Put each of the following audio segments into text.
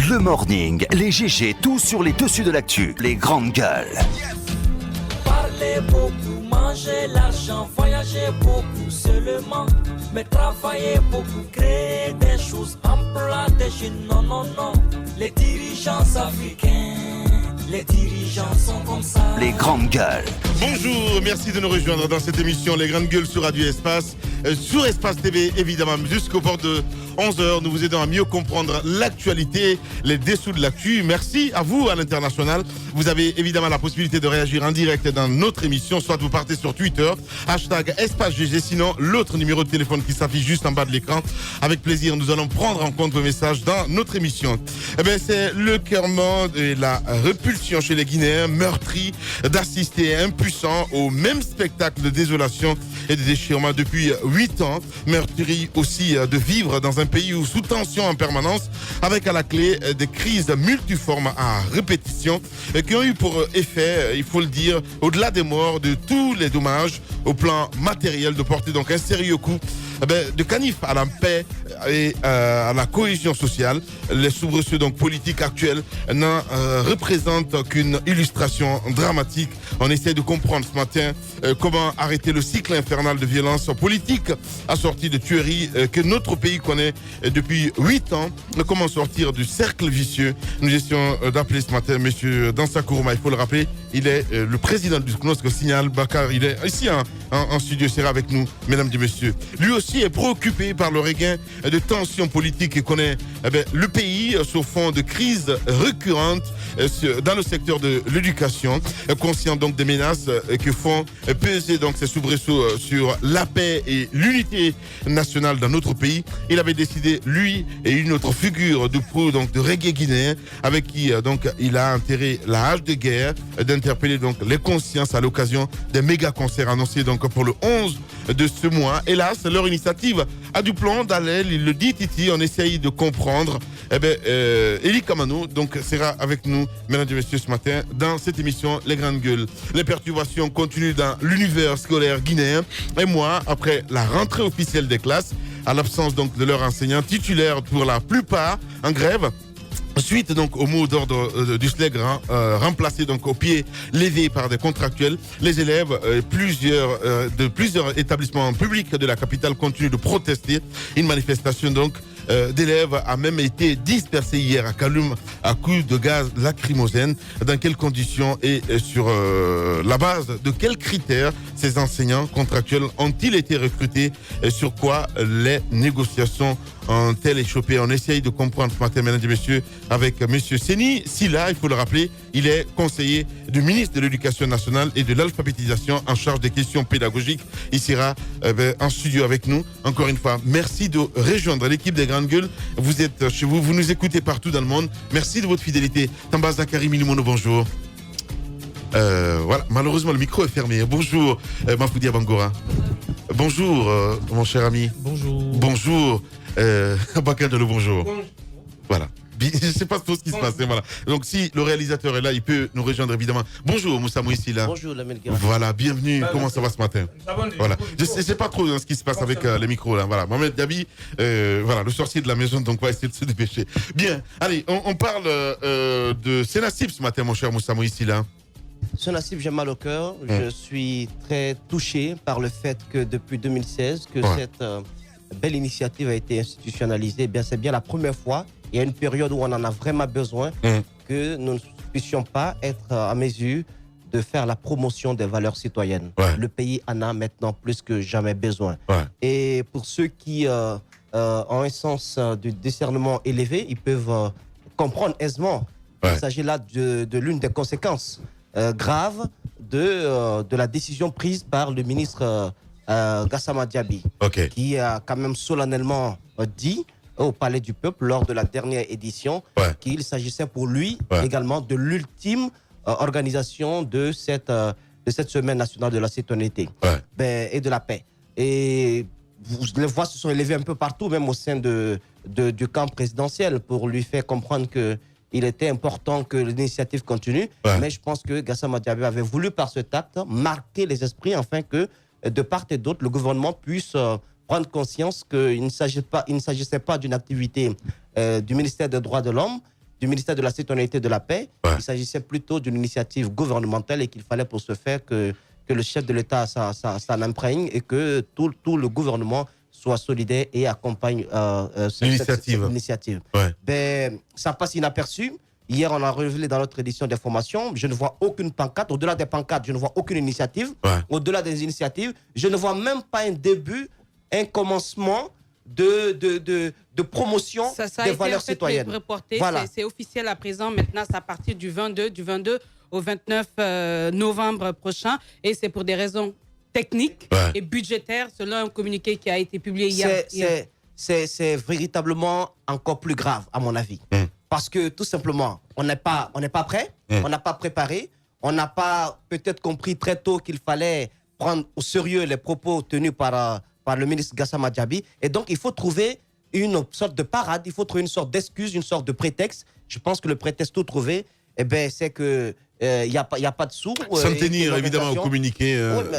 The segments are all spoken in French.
Le morning, les GG, tout sur les dessus de l'actu. Les grandes gueules. Parler beaucoup, manger l'argent, voyager beaucoup seulement. Mais travailler beaucoup, créer des choses, emploi des jeunes, non, non, non. Les dirigeants africains, les dirigeants sont comme ça. Les grandes gueules. Bonjour, merci de nous rejoindre dans cette émission Les Grandes Gueules sur Radio Espace. Sur Espace TV, évidemment, jusqu'au bord de 11h, nous vous aidons à mieux comprendre l'actualité, les dessous de l'actu. Merci à vous à l'international. Vous avez évidemment la possibilité de réagir en direct dans notre émission, soit vous partez sur Twitter, #EspaceGG, sinon l'autre numéro de téléphone qui s'affiche juste en bas de l'écran. Avec plaisir, nous allons prendre en compte vos messages dans notre émission. Eh bien, c'est le cœurement et la répulsion chez les Guinéens, meurtris d'assister impuissants au même spectacle de désolation et de déchirement depuis 8 ans. Meurtris aussi de vivre dans un pays où sous tension en permanence, avec à la clé des crises multiformes à répétition qui ont eu pour effet, il faut le dire, au-delà des morts, de tous les dommages au plan matériel, de porter donc un sérieux coup de canif à la paix et à la cohésion sociale. Les soubresauts donc politiques actuels n'en représentent qu'une illustration dramatique. On essaie de comprendre ce matin comment arrêter le cycle infernal de violence politique assorti de tueries que notre pays connaît depuis 8 ans. Comment sortir du cercle vicieux? Nous essayons d'appeler ce matin M. Dansa Kourouma, il faut le rappeler, il est le président du CNOSC Signal Bakar. Il est ici en studio, sera avec nous, mesdames et messieurs. Lui aussi est préoccupé par le regain de tensions politiques que connaît le pays sur fond de crises récurrentes dans le secteur de l'éducation, conscient donc des menaces que font peser donc ces soubresauts sur la paix et l'unité nationale dans notre pays. Il avait décidé, lui et une autre figure de proue donc de reggae guinéen, avec qui donc il a enterré la hache de guerre, d'interpeller donc les consciences à l'occasion des méga concerts annoncés donc pour le 11 de ce mois. Hélas, leur initiative a du plomb dans l'aile, il le dit Titi, on essaye de comprendre. Elie Kamano donc sera avec nous, mesdames et messieurs, ce matin dans cette émission Les Grandes Gueules. Les perturbations continuent dans l'univers scolaire guinéen. Et moi, après la rentrée officielle des classes, à l'absence donc de leurs enseignants titulaires pour la plupart en grève, suite donc au mot d'ordre du SLEG remplacé donc au pied levé par des contractuels, les élèves de plusieurs établissements publics de la capitale continuent de protester. Une manifestation donc d'élèves a même été dispersée hier à Kaloum à coups de gaz lacrymogène. Dans quelles conditions et sur la base de quels critères ces enseignants contractuels ont-ils été recrutés et sur quoi les négociations ont-elles échoué? On essaye de comprendre ce matin, mesdames et messieurs, avec M. Seni Silla, il faut le rappeler, il est conseiller du ministre de l'Éducation nationale et de l'alphabétisation en charge des questions pédagogiques. Il sera en studio avec nous. Encore une fois, merci de rejoindre l'équipe des Grandes Gueules. Vous êtes chez vous, vous nous écoutez partout dans le monde. Merci de votre fidélité. Tamba Zakari Milimono, bonjour. Voilà, malheureusement le micro est fermé. Bonjour Mafoudia Bangora. Bonjour mon cher ami. Bonjour. Bonjour Bakar Diallo, bonjour. Voilà. Je ne sais pas trop ce qui se passe. Voilà. Donc si le réalisateur est là, il peut nous rejoindre évidemment. Bonjour Moussa Moïsi là. Bonjour Lamel Guerra. Voilà, bienvenue. Comment ça va ce matin? Voilà. Je ne sais pas trop ce qui se passe avec les micros là. Voilà. Mohamed Gabi, voilà, le sorcier de la maison, donc on va essayer de se dépêcher. Bien. Allez, on parle de Sénacib ce matin, mon cher Moussa Moïsi là. Sénacib, j'ai mal au cœur. Je suis très touché par le fait que depuis 2016, que cette belle initiative a été institutionnalisée. Eh bien, c'est bien la première fois. Il y a une période où on en a vraiment besoin que nous ne puissions pas être à mesure de faire la promotion des valeurs citoyennes. Le pays en a maintenant plus que jamais besoin. Et pour ceux qui ont un sens du discernement élevé, ils peuvent comprendre aisément. Il s'agit là de l'une des conséquences graves de la décision prise par le ministre Gassama Diaby, qui a quand même solennellement dit au Palais du Peuple lors de la dernière édition qu'il s'agissait pour lui également de l'ultime organisation de cette semaine nationale de la citoyenneté et de la paix. Et les voix se sont élevées un peu partout, même au sein du camp présidentiel, pour lui faire comprendre qu'il était important que l'initiative continue. Mais je pense que Gassama Diaby avait voulu par cet acte marquer les esprits afin que de part et d'autre, le gouvernement puisse prendre conscience qu'il ne s'agissait pas d'une activité du ministère des Droits de l'Homme, du ministère de la Citoyenneté et de la Paix. Ouais. Il s'agissait plutôt d'une initiative gouvernementale et qu'il fallait pour ce faire que le chef de l'État s'en imprègne et que tout le gouvernement soit solidaire et accompagne cette initiative. Ouais. Ben, ça passe inaperçu. Hier, on a révélé dans notre édition d'information, je ne vois aucune pancarte. Au-delà des pancartes, je ne vois aucune initiative. Ouais. Au-delà des initiatives, je ne vois même pas un début, un commencement de promotion Ça a des été valeurs en fait citoyennes. reporté, Voilà. c'est officiel à présent. Maintenant, c'est à partir du 22 au 29 novembre prochain. Et c'est pour des raisons techniques et budgétaires, selon un communiqué qui a été publié hier. C'est véritablement encore plus grave, à mon avis. Parce que tout simplement, on n'est pas prêt, on n'a pas préparé, on n'a pas peut-être compris très tôt qu'il fallait prendre au sérieux les propos tenus par le ministre Gassama Diaby. Et donc, il faut trouver une sorte de parade, il faut trouver une sorte d'excuse, une sorte de prétexte. Je pense que le prétexte tout trouvé, c'est que il n'y a pas de sous. Sans tenir évidemment au communiqué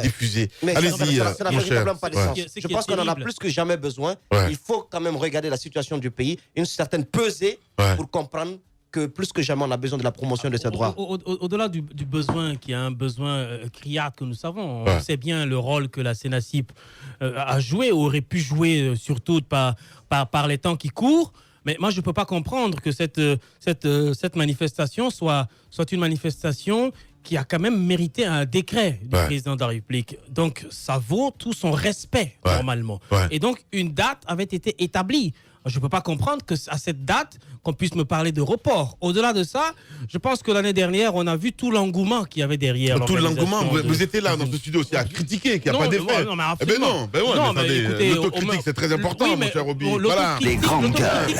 diffusé. Allez-y, ça n'a mon cher. véritablement pas de sens. Ce Je qui pense est qu'on en a terrible. plus que jamais besoin. Ouais. Il faut quand même regarder la situation du pays, une certaine pesée pour comprendre que plus que jamais on a besoin de la promotion de ses droits. Au-delà du besoin, qui est un besoin criard que nous savons, on sait bien le rôle que la CENACIP a joué, aurait pu jouer surtout par les temps qui courent. Mais moi, je ne peux pas comprendre que cette manifestation soit une manifestation qui a quand même mérité un décret du président de la République. Donc, ça vaut tout son respect, normalement. Ouais. Et donc, une date avait été établie. Je ne peux pas comprendre qu'à cette date, qu'on puisse me parler de report. Au-delà de ça, je pense que l'année dernière, on a vu tout l'engouement qu'il y avait derrière. Tout l'engouement, l'organisation vous étiez là dans ce studio aussi à critiquer qu'il n'y a pas d'effet. Non, mais Eh ben non, absolument. mais écoutez, l'autocritique c'est très important, oui, mon mais cher Roby. bon, Voilà. Les grandes gueules.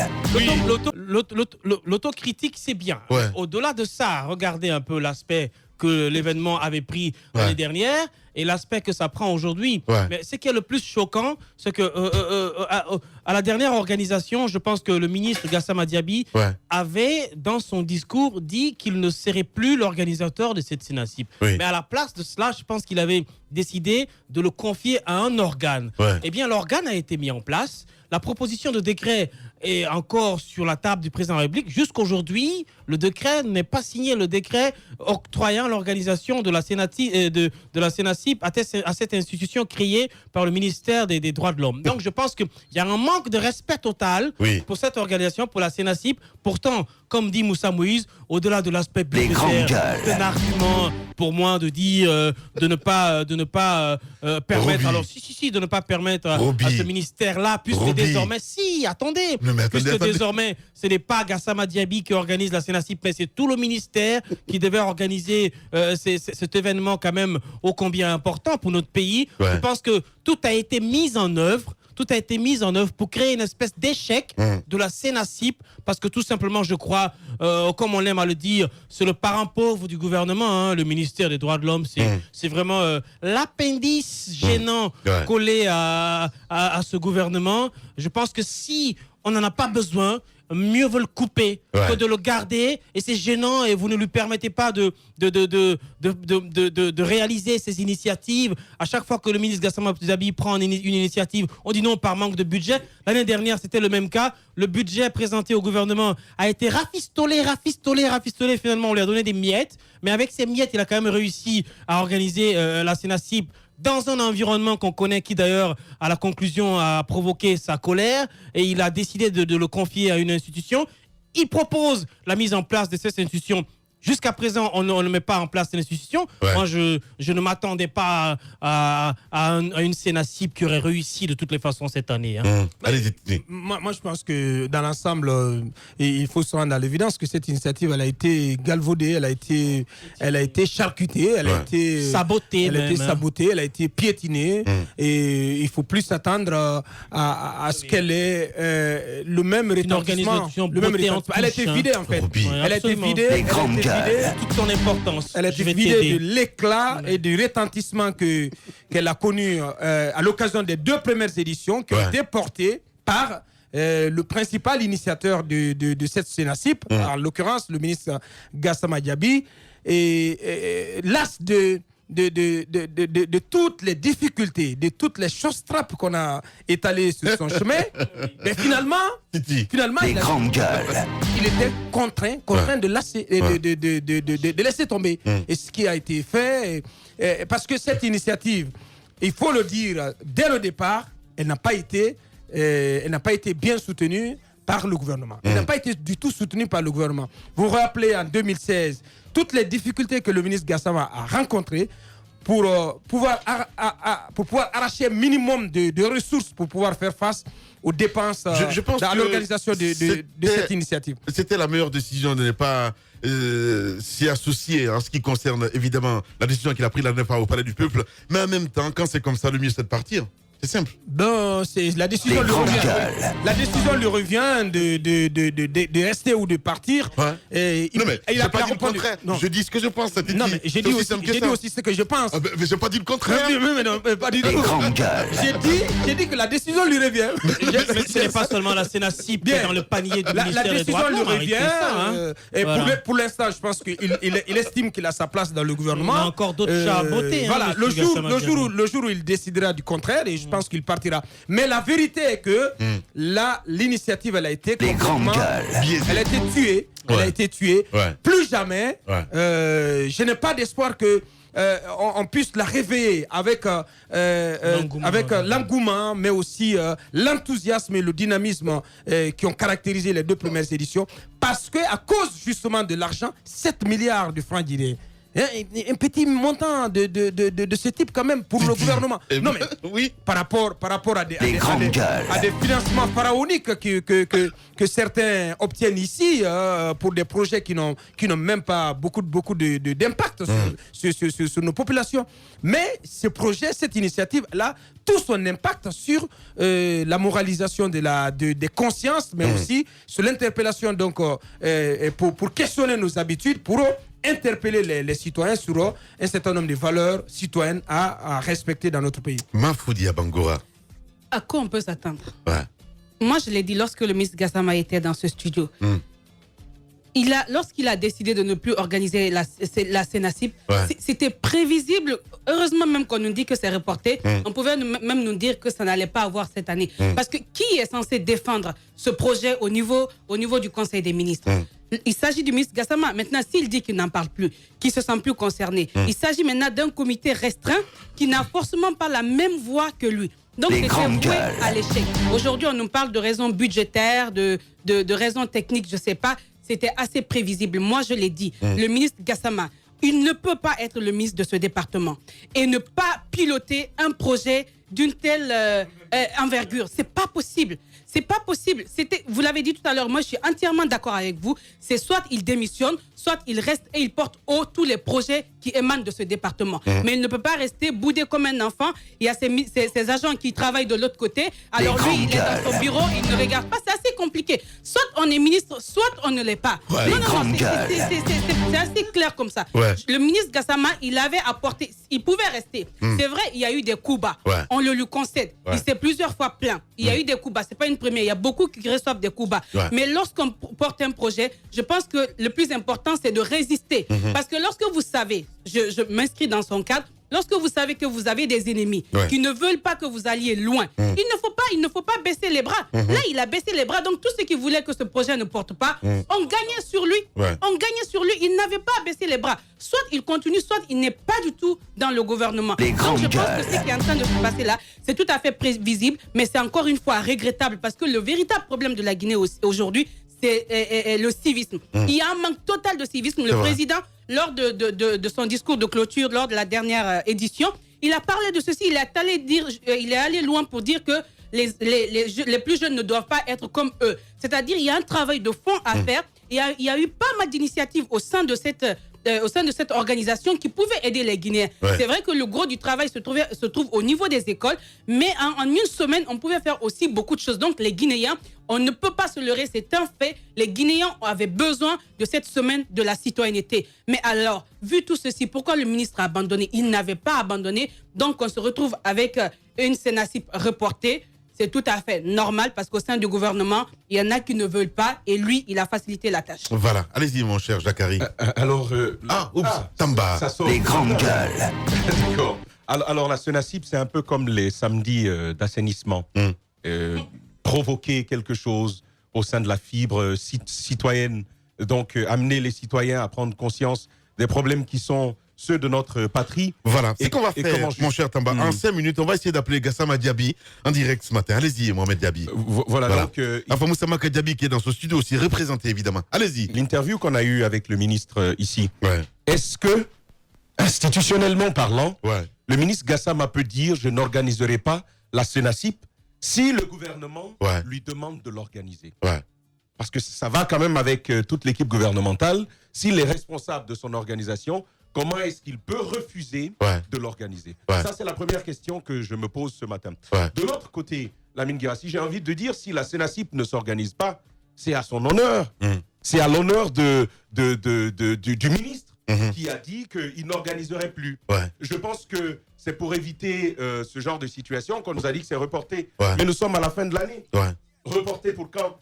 L'autocritique, c'est bien. Ouais. Au-delà de ça, regardez un peu l'aspect que l'événement avait pris l'année dernière et l'aspect que ça prend aujourd'hui. Ouais. Mais ce qui est le plus choquant, c'est que à la dernière organisation, je pense que le ministre Gassama Diaby avait, dans son discours, dit qu'il ne serait plus l'organisateur de cette CENACIP. Oui. Mais à la place de cela, je pense qu'il avait décidé de le confier à un organe. Ouais. Eh bien, l'organe a été mis en place. La proposition de décret est encore sur la table du président de la République. Jusqu'aujourd'hui, le décret n'est pas signé. Le décret octroyant l'organisation de la CENACIP à cette institution créée par le ministère des Droits de l'Homme. Donc, je pense qu'il y a un manque de respect total pour cette organisation, pour la CENACIP. Pourtant, comme dit Moussa Moïse, au-delà de l'aspect budgétaire, c'est un argument pour moi de dire de ne pas permettre. Roby. Alors, si, de ne pas permettre à ce ministère-là, puisque Roby. désormais, attendez, puisque désormais, ce n'est pas Gassama Diaby qui organise la CENACIP, mais c'est tout le ministère qui devait organiser cet événement quand même ô combien important pour notre pays. Je pense que tout a été mis en œuvre. Tout a été mis en œuvre pour créer une espèce d'échec de la CENACIP, parce que tout simplement, je crois, comme on aime à le dire, c'est le parent pauvre du gouvernement, le ministère des Droits de l'Homme. C'est vraiment l'appendice gênant collé à ce gouvernement. Je pense que si on n'en a pas besoin, mieux vaut le couper que de le garder, et c'est gênant et vous ne lui permettez pas de réaliser ces initiatives. À chaque fois que le ministre Gassama Diaby prend une initiative, on dit non par manque de budget. L'année dernière, c'était le même cas. Le budget présenté au gouvernement a été rafistolé. Finalement, on lui a donné des miettes, mais avec ces miettes, il a quand même réussi à organiser la CENACIP dans un environnement qu'on connaît, qui d'ailleurs, à la conclusion, a provoqué sa colère, et il a décidé de le confier à une institution. Il propose la mise en place de cette institution. Jusqu'à présent, on ne met pas en place cette institution. Moi, je ne m'attendais pas à une CENACIP qui aurait réussi de toutes les façons cette année. Moi, je pense que dans l'ensemble, il faut se rendre à l'évidence que cette initiative, elle a été galvaudée, elle a été charcutée, elle a été sabotée, elle a été piétinée. Et il ne faut plus s'attendre à ce qu'elle ait le même rétablissement. Elle a été vidée, en fait. Elle a été vidée. Toute son importance. Elle a été vidée de l'éclat et du retentissement qu'elle a connu à l'occasion des 2 premières éditions, qui ont été portées par le principal initiateur de cette CENACIP, en l'occurrence le ministre Gassama Diaby, et las de de toutes les difficultés, de toutes les choses trappes qu'on a étalées sur son chemin, mais finalement les grandes gueules. Il était contraint de laisser tomber. Et ce qui a été fait, parce que cette initiative, il faut le dire, dès le départ, elle n'a pas été bien soutenue par le gouvernement. Elle n'a pas été du tout soutenue par le gouvernement. Vous vous rappelez, en 2016, toutes les difficultés que le ministre Gassama a rencontrées pour pouvoir arracher un minimum de ressources pour pouvoir faire face aux dépenses je pense à l'organisation de cette initiative. C'était la meilleure décision de ne pas s'y associer en ce qui concerne évidemment la décision qu'il a prise la dernière fois au Palais du Peuple, mais en même temps, quand c'est comme ça, le mieux c'est de partir. C'est simple. Non, la décision lui revient de rester ou de partir. Non, mais il n'a pas dit le contraire. Non. Je dis ce que je pense. Non, mais j'ai dit aussi ce que je pense. Ah, mais j'ai pas dit le contraire. Pas du tout. J'ai dit que la décision lui revient. Mais ce n'est pas seulement la CENACIP qui est dans le panier du ministère des droits de l'homme. La décision lui revient. Et pour l'instant, je pense qu'il estime qu'il a sa place dans le gouvernement. Il y a encore d'autres chats à botter. Voilà, le jour où il décidera du contraire, et je pense qu'il partira. Mais la vérité est que l'initiative, elle a été complètement... Elle a été tuée. Elle a été tuée. Plus jamais. Je n'ai pas d'espoir que on puisse la réveiller avec l'engouement, mais aussi l'enthousiasme et le dynamisme qui ont caractérisé les 2 premières éditions. Parce que à cause justement de l'argent, 7 milliards de francs guinéens. Un petit montant de ce type quand même pour le gouvernement. Non mais oui. Par rapport à des financements pharaoniques que certains obtiennent ici pour des projets qui n'ont même pas beaucoup d'impact sur nos populations. Mais ce projet, cette initiative-là, tout son impact sur la moralisation des consciences, mais aussi sur l'interpellation donc pour questionner nos habitudes, pour interpeller les citoyens sur un certain nombre de valeurs citoyennes à respecter dans notre pays. Mafoudi Bangora. À quoi on peut s'attendre? Moi, je l'ai dit lorsque le ministre Gassama était dans ce studio. Lorsqu'il a décidé de ne plus organiser la CENACIP, c'était prévisible. Heureusement même qu'on nous dit que c'est reporté. On pouvait même nous dire que ça n'allait pas avoir cette année. Parce que qui est censé défendre ce projet au niveau du Conseil des ministres? Il s'agit du ministre Gassama. Maintenant, s'il dit qu'il n'en parle plus, qu'il ne se sent plus concerné, il s'agit maintenant d'un comité restreint qui n'a forcément pas la même voix que lui. Donc, c'était voué à l'échec. Aujourd'hui, on nous parle de raisons budgétaires, de raisons techniques, je ne sais pas. C'était assez prévisible. Moi, je l'ai dit. Le ministre Gassama, il ne peut pas être le ministre de ce département et ne pas piloter un projet d'une telle envergure. C'est pas possible. C'est pas possible. Vous l'avez dit tout à l'heure, moi je suis entièrement d'accord avec vous. C'est soit il démissionne, soit il reste et il porte haut tous les projets qui émanent de ce département. Mais il ne peut pas rester boudé comme un enfant. Il y a ces agents qui travaillent de l'autre côté. Alors lui, il est dans son bureau, il ne regarde pas. C'est assez compliqué. Soit on est ministre, soit on ne l'est pas. Non, c'est assez clair comme ça. Le ministre Gassama, il avait apporté, il pouvait rester. C'est vrai, il y a eu des coups bas. On le lui concède. Il s'est plusieurs fois plaint. Il y a eu des coups bas. C'est pas une première. Il y a beaucoup qui reçoivent des coups bas. Mais lorsqu'on porte un projet, je pense que le plus important, c'est de résister. Parce que lorsque vous savez, je m'inscris dans son cadre, lorsque vous savez que vous avez des ennemis qui ne veulent pas que vous alliez loin, il ne faut pas baisser les bras. Là, il a baissé les bras. Donc, tous ceux qui voulaient que ce projet ne porte pas, on gagnait sur lui. On gagnait sur lui. Il n'avait pas à baisser les bras. Soit il continue, soit il n'est pas du tout dans le gouvernement. Donc, je pense que ce qui est en train de se passer là, c'est tout à fait prévisible, mais c'est encore une fois regrettable parce que le véritable problème de la Guinée aujourd'hui, c'est le civisme. Il y a un manque total de civisme. Le président, lors de son discours de clôture, lors de la dernière édition, il a parlé de ceci. Il est allé loin pour dire que les plus jeunes ne doivent pas être comme eux. C'est-à-dire il y a un travail de fond à faire. Il y a eu pas mal d'initiatives au sein de cette organisation qui pouvaient aider les Guinéens. C'est vrai que le gros du travail se trouve au niveau des écoles, mais en une semaine, on pouvait faire aussi beaucoup de choses. Donc les Guinéens, on ne peut pas se leurrer, c'est un fait. Les Guinéens avaient besoin de cette semaine de la citoyenneté. Mais alors, vu tout ceci, pourquoi le ministre a abandonné? Il n'avait pas abandonné. Donc on se retrouve avec une CENACIP reportée. c'est tout à fait normal parce qu'au sein du gouvernement, il y en a qui ne veulent pas et lui, il a facilité la tâche. Voilà, allez-y mon cher Jacari. Tamba. Les grandes gueules. D'accord. Alors la SONACIP, c'est un peu comme les samedis d'assainissement. Provoquer quelque chose au sein de la fibre citoyenne, donc amener les citoyens à prendre conscience des problèmes qui sont ceux de notre patrie. Voilà, c'est qu'on va faire, mon cher Tamba. En 5 minutes, on va essayer d'appeler Gassama Diaby en direct ce matin. Allez-y, Mohamed Diaby. Voilà. Donc... enfin, Moussa Maka Diaby qui est dans ce studio aussi, représenté évidemment. Allez-y. L'interview qu'on a eue avec le ministre ici, est-ce que, institutionnellement parlant, le ministre Gassama peut dire « je n'organiserai pas la SONACIP » si le gouvernement lui demande de l'organiser. Parce que ça va quand même avec toute l'équipe gouvernementale. S'il est responsable de son organisation, comment est-ce qu'il peut refuser de l'organiser? Ça, c'est la première question que je me pose ce matin. De l'autre côté, Lamine Guirassy, j'ai envie de dire, si la SONACIP ne s'organise pas, c'est à son honneur. C'est à l'honneur du ministre qui a dit qu'il n'organiserait plus. Je pense que c'est pour éviter ce genre de situation qu'on nous a dit que c'est reporté. Mais nous sommes à la fin de l'année. Reporté pour quand?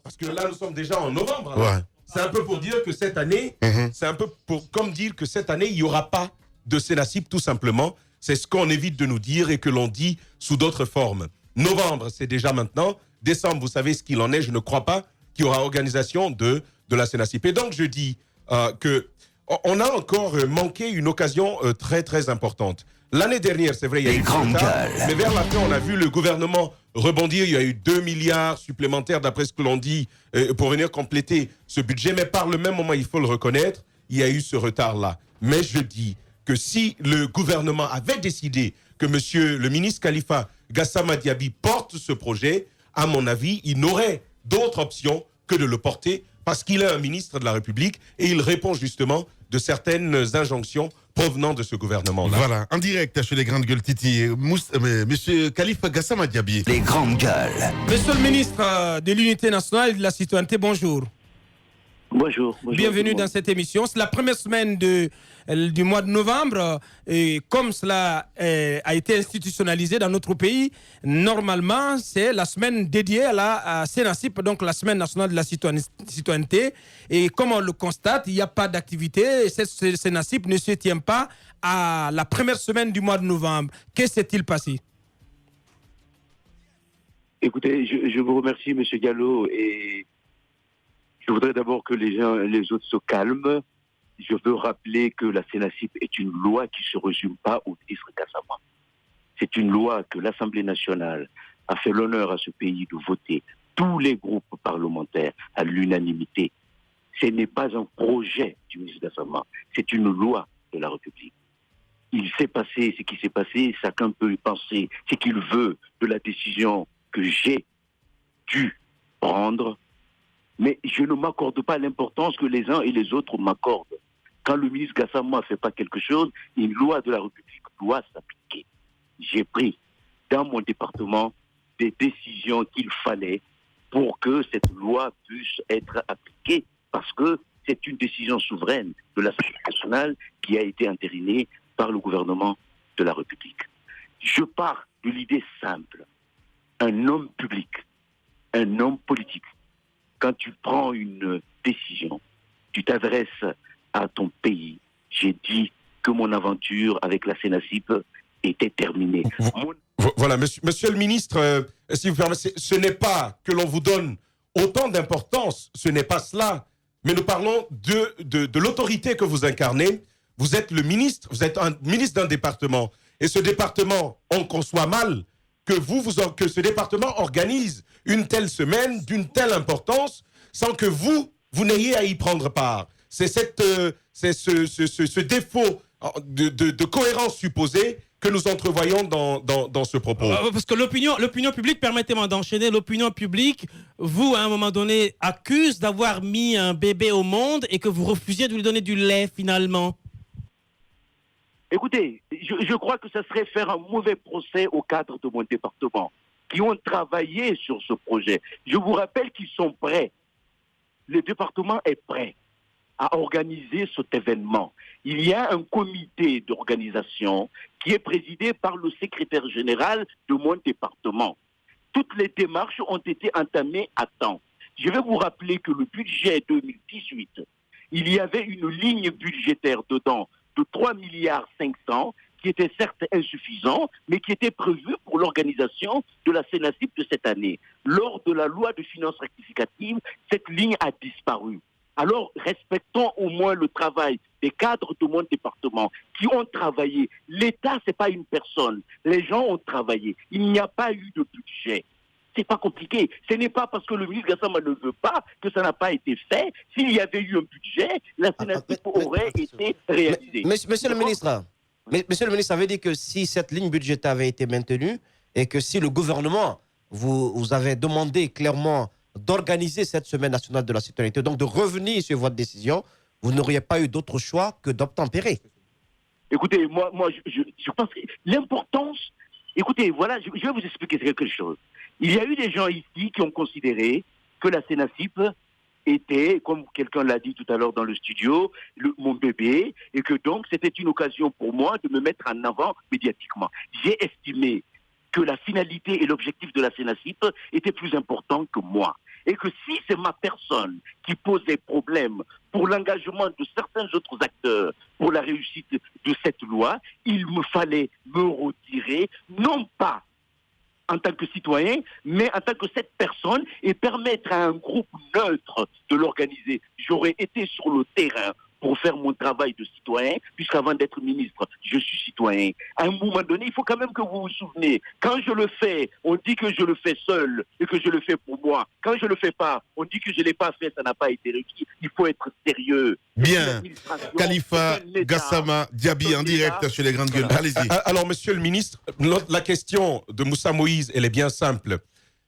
Parce que là, nous sommes déjà en novembre. C'est un peu pour dire que cette année, c'est un peu comme dire que cette année, il n'y aura pas de SONACIP, tout simplement. C'est ce qu'on évite de nous dire et que l'on dit sous d'autres formes. Novembre, c'est déjà maintenant. Décembre, vous savez ce qu'il en est. Je ne crois pas qu'il y aura organisation de la SONACIP. Et donc, je dis qu'on a encore manqué une occasion très, très importante. L'année dernière, c'est vrai, il y a eu retard, mais vers la fin, on a vu le gouvernement rebondir. Il y a eu 2 milliards supplémentaires, d'après ce que l'on dit, pour venir compléter ce budget. Mais par le même moment, il faut le reconnaître, il y a eu ce retard-là. Mais je dis que si le gouvernement avait décidé que monsieur le ministre Khalifa Gassama Diaby porte ce projet, à mon avis, il n'aurait d'autre option que de le porter parce qu'il est un ministre de la République et il répond justement de certaines injonctions provenant de ce gouvernement-là. Voilà, en direct chez les grandes gueules Titi, monsieur Khalifa Gassama Diaby. Les grandes gueules. Monsieur le ministre de l'Unité nationale et de la citoyenneté, bonjour. Bonjour. Bienvenue dans cette émission. C'est la première semaine du mois de novembre. Et comme cela a été institutionnalisé dans notre pays, normalement, c'est la semaine dédiée à la SONACIP, donc la Semaine nationale de la citoyenneté. Et comme on le constate, il n'y a pas d'activité. Et cette SONACIP ne se tient pas à la première semaine du mois de novembre. Que s'est-il passé? Écoutez, je vous remercie, M. Gallo, et je voudrais d'abord que les uns et les autres se calment. Je veux rappeler que la SONACIP est une loi qui ne se résume pas au ministre Gassama. C'est une loi que l'Assemblée nationale a fait l'honneur à ce pays de voter, tous les groupes parlementaires à l'unanimité. Ce n'est pas un projet du ministre Gassama, c'est une loi de la République. Il s'est passé ce qui s'est passé, chacun peut penser ce qu'il veut de la décision que j'ai dû prendre, mais je ne m'accorde pas l'importance que les uns et les autres m'accordent. Quand le ministre Gassama ne fait pas quelque chose, une loi de la République doit s'appliquer. J'ai pris dans mon département des décisions qu'il fallait pour que cette loi puisse être appliquée, parce que c'est une décision souveraine de l'Assemblée nationale qui a été entérinée par le gouvernement de la République. Je pars de l'idée simple. Un homme public, un homme politique, quand tu prends une décision, tu t'adresses à ton pays. J'ai dit que mon aventure avec la SONACIP était terminée. Voilà, monsieur le ministre, si vous permettez, ce n'est pas que l'on vous donne autant d'importance, ce n'est pas cela, mais nous parlons de l'autorité que vous incarnez. Vous êtes le ministre, vous êtes un ministre d'un département, et ce département, on conçoit mal que que ce département organise une telle semaine d'une telle importance sans que vous n'ayez à y prendre part. C'est ce défaut de cohérence supposée que nous entrevoyons dans ce propos. Parce que l'opinion publique, permettez-moi d'enchaîner, l'opinion publique, vous, à un moment donné, accuse d'avoir mis un bébé au monde et que vous refusiez de lui donner du lait, finalement. Écoutez, je crois que ça serait faire un mauvais procès au cadre de mon département, qui ont travaillé sur ce projet. Je vous rappelle qu'ils sont prêts. Le département est prêt à organiser cet événement. Il y a un comité d'organisation qui est présidé par le secrétaire général de mon département. toutes les démarches ont été entamées à temps. Je vais vous rappeler que le budget 2018, il y avait une ligne budgétaire dedans de 3,5 milliards qui était certes insuffisant, mais qui était prévu pour l'organisation de la CENACIP de cette année. Lors de la loi de finances rectificative, cette ligne a disparu. Alors, respectons au moins le travail des cadres de mon département qui ont travaillé. L'État, ce n'est pas une personne. Les gens ont travaillé. Il n'y a pas eu de budget. C'est pas compliqué. Ce n'est pas parce que le ministre Gassama ne veut pas que ça n'a pas été fait. S'il y avait eu un budget, la CENACIP aurait été réalisée. Monsieur le ministre, ça veut dire que si cette ligne budgétaire avait été maintenue et que si le gouvernement vous avait demandé clairement d'organiser cette semaine nationale de la citoyenneté, donc de revenir sur votre décision, vous n'auriez pas eu d'autre choix que d'obtempérer. Écoutez, moi je pense que l'importance... Écoutez, voilà, je vais vous expliquer quelque chose. Il y a eu des gens ici qui ont considéré que la CENACIP était, comme quelqu'un l'a dit tout à l'heure dans le studio, mon bébé, et que donc c'était une occasion pour moi de me mettre en avant médiatiquement. J'ai estimé que la finalité et l'objectif de la CENACIP étaient plus importants que moi. Et que si c'est ma personne qui pose des problèmes pour l'engagement de certains autres acteurs pour la réussite de cette loi, il me fallait me retirer, non pas en tant que citoyen, mais en tant que cette personne et permettre à un groupe neutre de l'organiser. J'aurais été sur le terrain pour faire mon travail de citoyen, puisqu'avant d'être ministre, je suis citoyen. À un moment donné, il faut quand même que vous vous souvenez, quand je le fais, on dit que je le fais seul et que je le fais pour moi. Quand je le fais pas, on dit que je l'ai pas fait, ça n'a pas été requis. Il faut être sérieux. Bien. Khalifa Gassama Diaby en direct sur les grandes gueules. Allez-y. Alors, monsieur le ministre, la question de Moussa Moïse, elle est bien simple.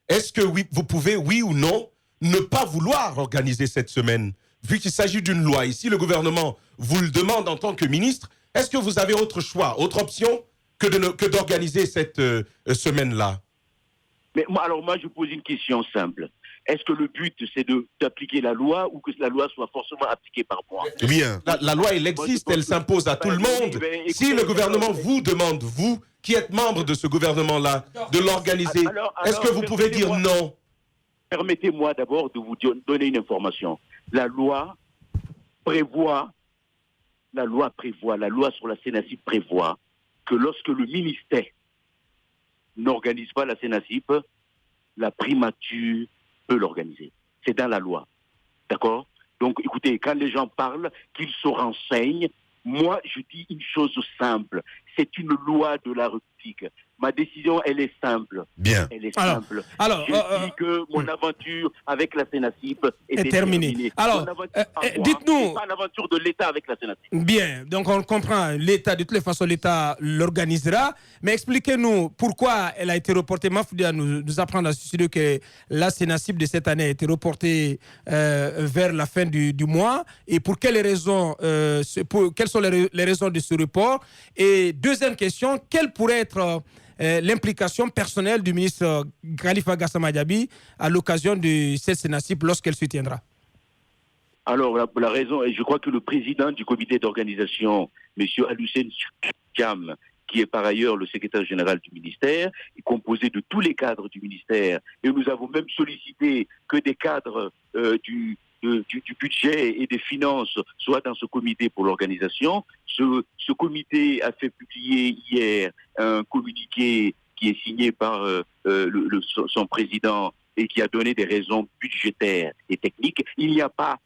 Est-ce que vous pouvez, oui ou non, ne pas vouloir organiser cette semaine ? Vu qu'il s'agit d'une loi, ici le gouvernement vous le demande en tant que ministre, est-ce que vous avez autre choix, autre option que d'organiser cette semaine-là? Mais moi, je pose une question simple. Est-ce que le but, c'est d'appliquer la loi ou que la loi soit forcément appliquée par moi? Bien. La loi, elle existe, elle s'impose à tout le monde. Si le gouvernement vous demande, vous, qui êtes membre de ce gouvernement-là, de l'organiser, est-ce que vous pouvez dire non? Permettez-moi d'abord de vous donner une information. La loi prévoit, la loi sur la CENACIP prévoit que lorsque le ministère n'organise pas la CENACIP, la primature peut l'organiser. C'est dans la loi. D'accord? Donc, écoutez, quand les gens parlent, qu'ils se renseignent, moi, je dis une chose simple. C'est une loi de la République. Ma décision, elle est simple. Bien. Elle est simple. Alors, je dis que mon aventure avec la CENACIP est terminée. Alors, dites-nous... C'est pas l'aventure de l'État avec la CENACIP. Bien, donc on comprend, l'État, de toutes les façons, l'État l'organisera. Mais expliquez-nous pourquoi elle a été reportée. Mafoudia nous apprend dans ce studio que la CENACIP de cette année a été reportée vers la fin du mois. Et pour quelles raisons, quelles sont les raisons de ce report? Et deuxième question, quelle pourrait être... l'implication personnelle du ministre Khalifa Gassama Diaby à l'occasion de cette CENACIP lorsqu'elle se tiendra? Alors, la raison, et je crois que le président du comité d'organisation, M. Alucène Cham, qui est par ailleurs le secrétaire général du ministère, est composé de tous les cadres du ministère. Et nous avons même sollicité que des cadres du budget et des finances soient dans ce comité pour l'organisation. Ce comité a fait publier hier un communiqué qui est signé par son président et qui a donné des raisons budgétaires et techniques. Il n'y a pas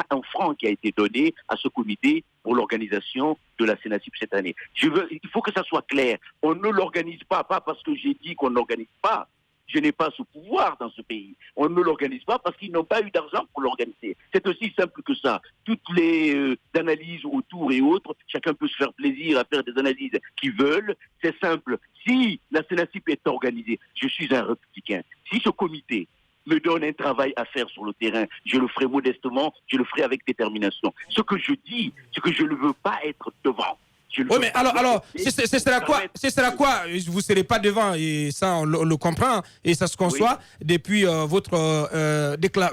un franc qui a été donné à ce comité pour l'organisation de la CENACIP cette année. Il faut que ça soit clair. On ne l'organise pas parce que j'ai dit qu'on ne l'organise pas. Je n'ai pas ce pouvoir dans ce pays. On ne l'organise pas parce qu'ils n'ont pas eu d'argent pour l'organiser. C'est aussi simple que ça. Toutes les analyses autour et autres, chacun peut se faire plaisir à faire des analyses qu'ils veulent. C'est simple. Si la CENACIP est organisée, je suis un républicain. Si ce comité me donne un travail à faire sur le terrain, je le ferai modestement, je le ferai avec détermination. Ce que je dis, c'est que je ne veux pas être devant. Oui, mais alors, ce sera quoi? Vous ne serez pas devant, et ça, on le comprend, et ça se conçoit depuis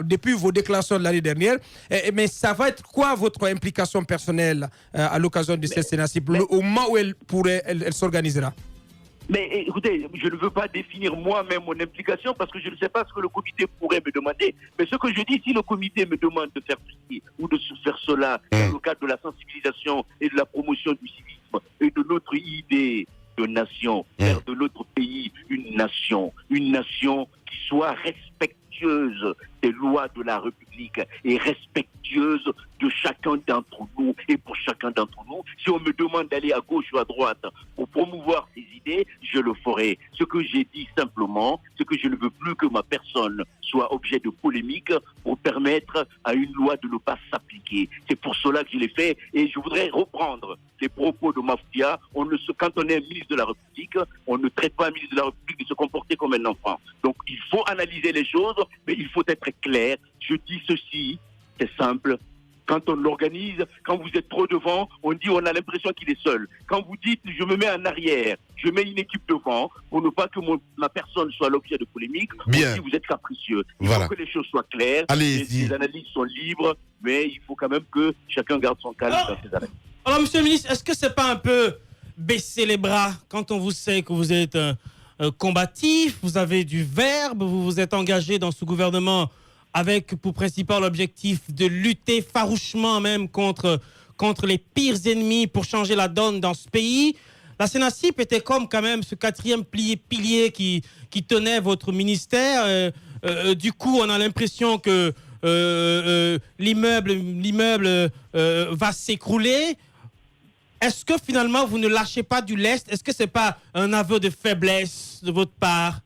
depuis vos déclarations de l'année dernière. Mais ça va être quoi votre implication personnelle à l'occasion de cette CENACIP, au moment où elle s'organisera? Mais écoutez, je ne veux pas définir moi-même mon implication parce que je ne sais pas ce que le comité pourrait me demander. Mais ce que je dis, si le comité me demande de faire ceci ou de faire cela dans le cadre de la sensibilisation et de la promotion du civisme et de notre idée de nation, faire de notre pays une nation qui soit respectueuse des lois de la République et respectueuse de chacun d'entre nous et pour chacun d'entre nous. Si on me demande d'aller à gauche ou à droite pour promouvoir ces idées, je le ferai. Ce que j'ai dit simplement, c'est que je ne veux plus que ma personne soit objet de polémique pour permettre à une loi de ne pas s'appliquer. C'est pour cela que je l'ai fait et je voudrais reprendre les propos de Maftia. Quand on est un ministre de la République, on ne traite pas un ministre de la République de se comporter comme un enfant. Donc il faut analyser les choses, mais il faut être clair. Je dis ceci, c'est simple. Quand on l'organise, quand vous êtes trop devant, on dit on a l'impression qu'il est seul. Quand vous dites je me mets en arrière, je mets une équipe devant pour ne pas que ma personne soit l'objet de polémique, bien. On dit vous êtes capricieux. Il faut que les choses soient claires, les analyses sont libres, mais il faut quand même que chacun garde son calme dans ses analyses. Alors, monsieur le ministre, est-ce que c'est pas un peu baisser les bras quand on vous sait que vous êtes combatif, vous avez du verbe, vous vous êtes engagé dans ce gouvernement avec pour principal objectif de lutter farouchement même contre les pires ennemis pour changer la donne dans ce pays. La CENACIP était comme quand même ce quatrième pilier qui tenait votre ministère. Du coup, on a l'impression que l'immeuble va s'écrouler. Est-ce que finalement vous ne lâchez pas du lest? Est-ce que c'est pas un aveu de faiblesse de votre part?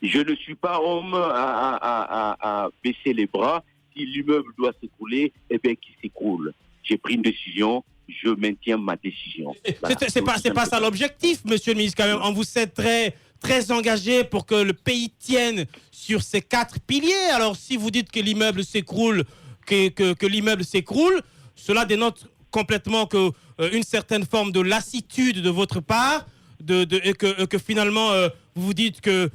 Je ne suis pas homme à baisser les bras. Si l'immeuble doit s'écrouler, eh bien qu'il s'écroule. J'ai pris une décision, je maintiens ma décision. Voilà. C'est pas ça l'objectif, monsieur le ministre, quand même. On vous sait très engagé pour que le pays tienne sur ces 4 piliers. Alors si vous dites que l'immeuble s'écroule, que l'immeuble s'écroule, cela dénote complètement une certaine forme de lassitude de votre part, et que finalement vous vous dites que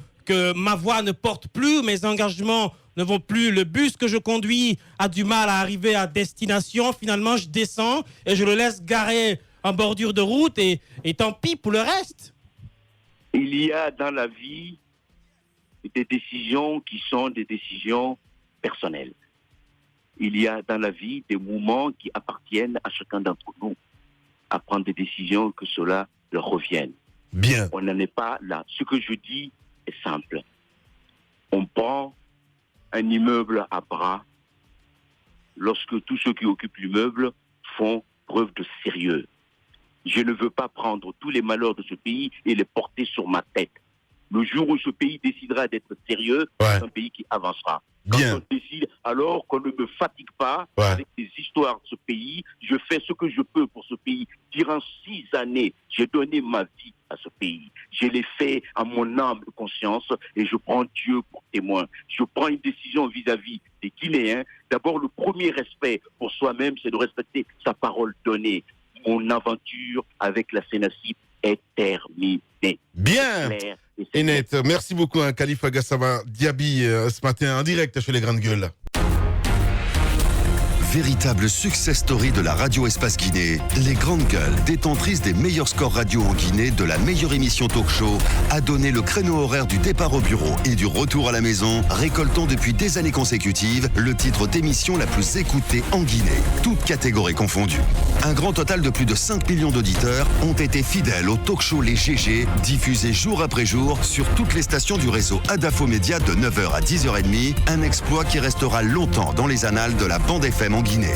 ma voix ne porte plus, mes engagements ne vont plus, le bus que je conduis a du mal à arriver à destination, finalement je descends et je le laisse garer en bordure de route et tant pis pour le reste. Il y a dans la vie des décisions qui sont des décisions personnelles. Il y a dans la vie des moments qui appartiennent à chacun d'entre nous à prendre des décisions que cela leur revienne. Bien. On n'en est pas là. Ce que je dis est simple. On prend un immeuble à bras lorsque tous ceux qui occupent l'immeuble font preuve de sérieux. Je ne veux pas prendre tous les malheurs de ce pays et les porter sur ma tête. Le jour où ce pays décidera d'être sérieux, c'est un pays qui avancera. Quand on décide, alors qu'on ne me fatigue pas avec les histoires de ce pays, je fais ce que je peux pour ce pays. Durant 6 années, j'ai donné ma vie à ce pays. Je l'ai fait à mon âme de conscience et je prends Dieu pour témoin. Je prends une décision vis-à-vis des Guinéens. D'abord, le premier respect pour soi-même, c'est de respecter sa parole donnée. Mon aventure avec la CENACIP est terminée. Bien. Et net. Merci beaucoup, Khalifa Gassama Diaby, ce matin en direct chez les Grandes Gueules. Véritable success story de la radio Espace Guinée, les Grandes Gueules, détentrices des meilleurs scores radio en Guinée, de la meilleure émission talk show, a donné le créneau horaire du départ au bureau et du retour à la maison, récoltant depuis des années consécutives le titre d'émission la plus écoutée en Guinée, toutes catégories confondues. Un grand total de plus de 5 millions d'auditeurs ont été fidèles au talk show Les GG, diffusé jour après jour sur toutes les stations du réseau Adafo Média de 9h à 10h30, un exploit qui restera longtemps dans les annales de la bande FM en Guinée.